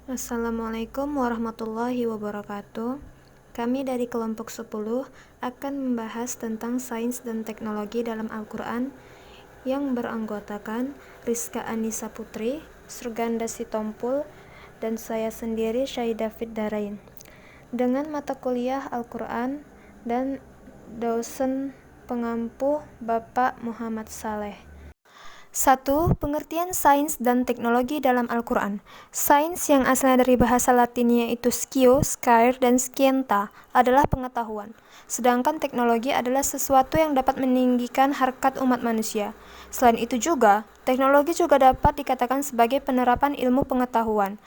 Assalamualaikum warahmatullahi wabarakatuh. Kami dari kelompok 10 akan membahas tentang sains dan teknologi dalam Al-Quran yang beranggotakan Rizka Anissa Putri, Surganda Sitompul, dan saya sendiri Syahida Fiddarain, dengan mata kuliah Al-Quran dan dosen pengampu Bapak Muhammad Saleh. 1. Pengertian sains dan teknologi dalam Al-Quran. Sains yang asalnya dari bahasa Latinnya yaitu scio, scire, dan scienta adalah pengetahuan. Sedangkan teknologi adalah sesuatu yang dapat meninggikan harkat umat manusia. Selain itu juga, teknologi juga dapat dikatakan sebagai penerapan ilmu pengetahuan.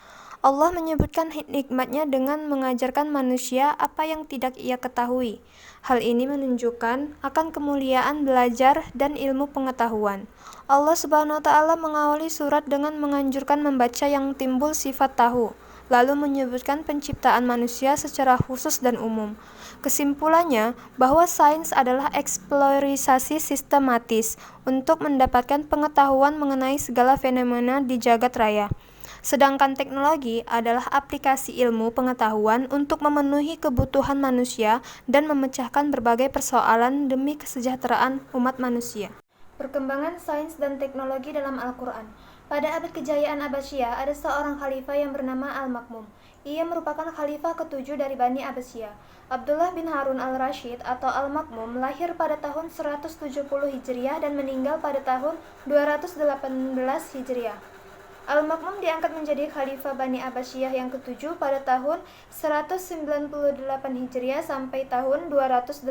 Allah menyebutkan hikmatnya dengan mengajarkan manusia apa yang tidak ia ketahui. Hal ini menunjukkan akan kemuliaan belajar dan ilmu pengetahuan. Allah Subhanahu wa Ta'ala mengawali surat dengan menganjurkan membaca yang timbul sifat tahu, lalu menyebutkan penciptaan manusia secara khusus dan umum. Kesimpulannya, bahwa sains adalah eksplorisasi sistematis untuk mendapatkan pengetahuan mengenai segala fenomena di jagat raya. Sedangkan teknologi adalah aplikasi ilmu pengetahuan untuk memenuhi kebutuhan manusia dan memecahkan berbagai persoalan demi kesejahteraan umat manusia. Perkembangan sains dan teknologi dalam Al-Quran. Pada abad kejayaan Abbasiyah, ada seorang khalifah yang bernama Al-Makmum. Ia merupakan khalifah ketujuh dari Bani Abbasiyah. Abdullah bin Harun al-Rashid atau Al-Makmum lahir pada tahun 170 Hijriah dan meninggal pada tahun 218 Hijriah. Al-Makmum diangkat menjadi khalifah Bani Abbasiyah yang ketujuh pada tahun 198 Hijriah sampai tahun 218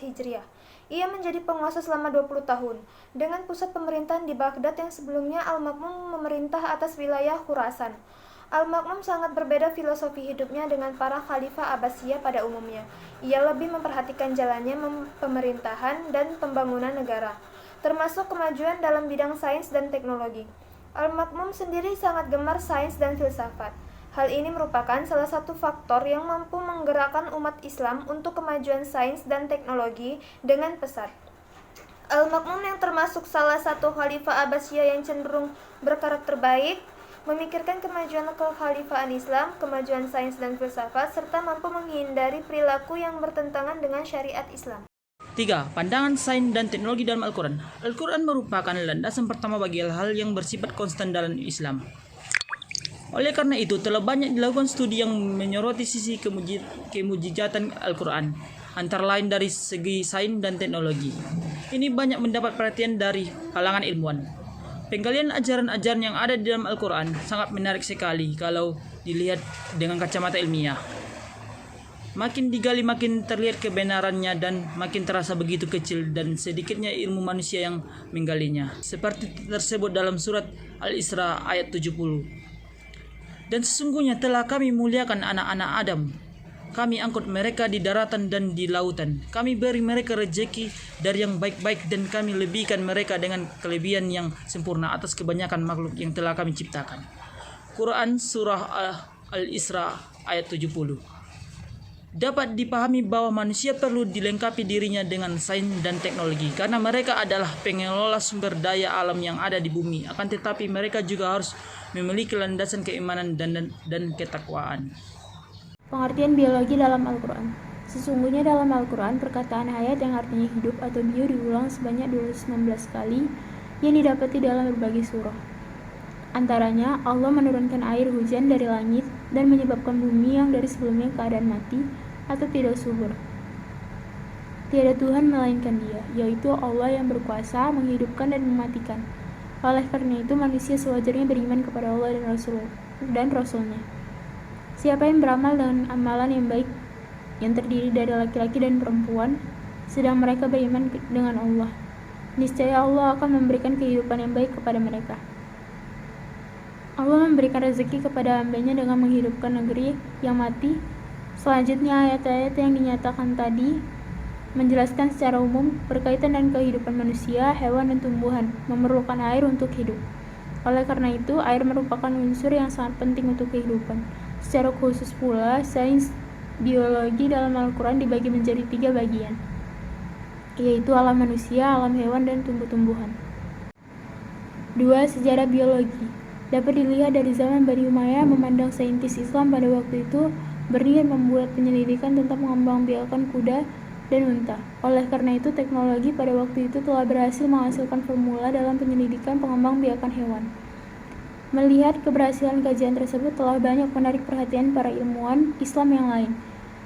Hijriah. Ia menjadi penguasa selama 20 tahun, dengan pusat pemerintahan di Baghdad yang sebelumnya Al-Makmum memerintah atas wilayah Khurasan. Al-Makmum sangat berbeda filosofi hidupnya dengan para khalifah Abbasiyah pada umumnya. Ia lebih memperhatikan jalannya pemerintahan dan pembangunan negara, termasuk kemajuan dalam bidang sains dan teknologi. Al-Makmum sendiri sangat gemar sains dan filsafat. Hal ini merupakan salah satu faktor yang mampu menggerakkan umat Islam untuk kemajuan sains dan teknologi dengan pesat. Al-Makmum yang termasuk salah satu khalifah Abbasiyah yang cenderung berkarakter baik, memikirkan kemajuan kekhalifahan Islam, kemajuan sains dan filsafat, serta mampu menghindari perilaku yang bertentangan dengan syariat Islam. 3. Pandangan sains dan teknologi dalam Al-Quran. Al-Quran merupakan landasan pertama bagi hal-hal yang bersifat konstan dalam Islam. Oleh karena itu, telah banyak dilakukan studi yang menyoroti sisi kemujizatan Al-Quran, antara lain dari segi sains dan teknologi. Ini banyak mendapat perhatian dari kalangan ilmuwan. Penggalian ajaran-ajaran yang ada di dalam Al-Quran sangat menarik sekali kalau dilihat dengan kacamata ilmiah. Makin digali makin terlihat kebenarannya dan makin terasa begitu kecil dan sedikitnya ilmu manusia yang menggalinya. Seperti tersebut dalam surat Al-Isra ayat 70. Dan sesungguhnya telah kami muliakan anak-anak Adam. Kami angkut mereka di daratan dan di lautan. Kami beri mereka rezeki dari yang baik-baik dan kami lebihkan mereka dengan kelebihan yang sempurna atas kebanyakan makhluk yang telah kami ciptakan. Quran Surah Al-Isra ayat 70. Dapat dipahami bahwa manusia perlu dilengkapi dirinya dengan sains dan teknologi karena mereka adalah pengelola sumber daya alam yang ada di bumi. Akan tetapi mereka juga harus memiliki landasan keimanan dan ketakwaan. Pengertian biologi dalam Al-Quran. Sesungguhnya dalam Al-Quran, perkataan hayat yang artinya hidup atau bio diulang sebanyak 216 kali yang didapati dalam berbagai surah. Antaranya, Allah menurunkan air hujan dari langit dan menyebabkan bumi yang dari sebelumnya keadaan mati atau tidak subur. Tiada Tuhan melainkan Dia, yaitu Allah yang berkuasa menghidupkan dan mematikan. Oleh karena itu, manusia sewajarnya beriman kepada Allah dan Rasul-Nya. Siapa yang beramal dengan amalan yang baik, yang terdiri dari laki-laki dan perempuan, sedang mereka beriman dengan Allah, niscaya Allah akan memberikan kehidupan yang baik kepada mereka. Allah memberikan rezeki kepada hamba-Nya dengan menghidupkan negeri yang mati. Selanjutnya, ayat-ayat yang dinyatakan tadi menjelaskan secara umum berkaitan dengan kehidupan manusia, hewan, dan tumbuhan memerlukan air untuk hidup. Oleh karena itu, air merupakan unsur yang sangat penting untuk kehidupan. Secara khusus pula, sains biologi dalam Al-Quran dibagi menjadi 3 bagian, yaitu alam manusia, alam hewan, dan tumbuh-tumbuhan. 2. Sejarah biologi. Dapat dilihat dari zaman Bani Umayyah memandang saintis Islam pada waktu itu berniat membuat penyelidikan tentang pengembangbiakan kuda dan unta. Oleh karena itu, teknologi pada waktu itu telah berhasil menghasilkan formula dalam penyelidikan pengembangbiakan hewan. Melihat keberhasilan kajian tersebut telah banyak menarik perhatian para ilmuwan Islam yang lain.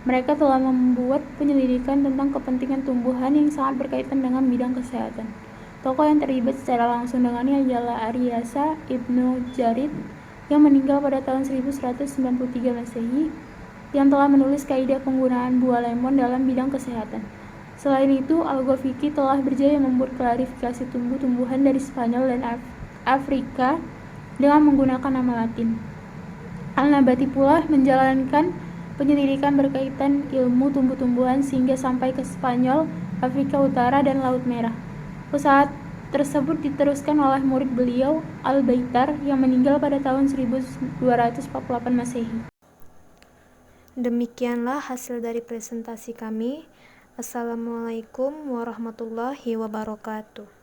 Mereka telah membuat penyelidikan tentang kepentingan tumbuhan yang sangat berkaitan dengan bidang kesehatan. Tokoh yang terlibat secara langsung dengannya adalah Aryasa Ibnu Jarid yang meninggal pada tahun 1193 Masehi, yang telah menulis kaidah penggunaan buah lemon dalam bidang kesehatan. Selain itu, Al-Ghafiqi telah berjaya membuat klarifikasi tumbuh-tumbuhan dari Spanyol dan Afrika dengan menggunakan nama Latin. Al-Nabati pula menjalankan penyelidikan berkaitan ilmu tumbuh-tumbuhan sehingga sampai ke Spanyol, Afrika Utara, dan Laut Merah. Usaha tersebut diteruskan oleh murid beliau, Al-Baitar, yang meninggal pada tahun 1248 Masehi. Demikianlah hasil dari presentasi kami. Assalamualaikum warahmatullahi wabarakatuh.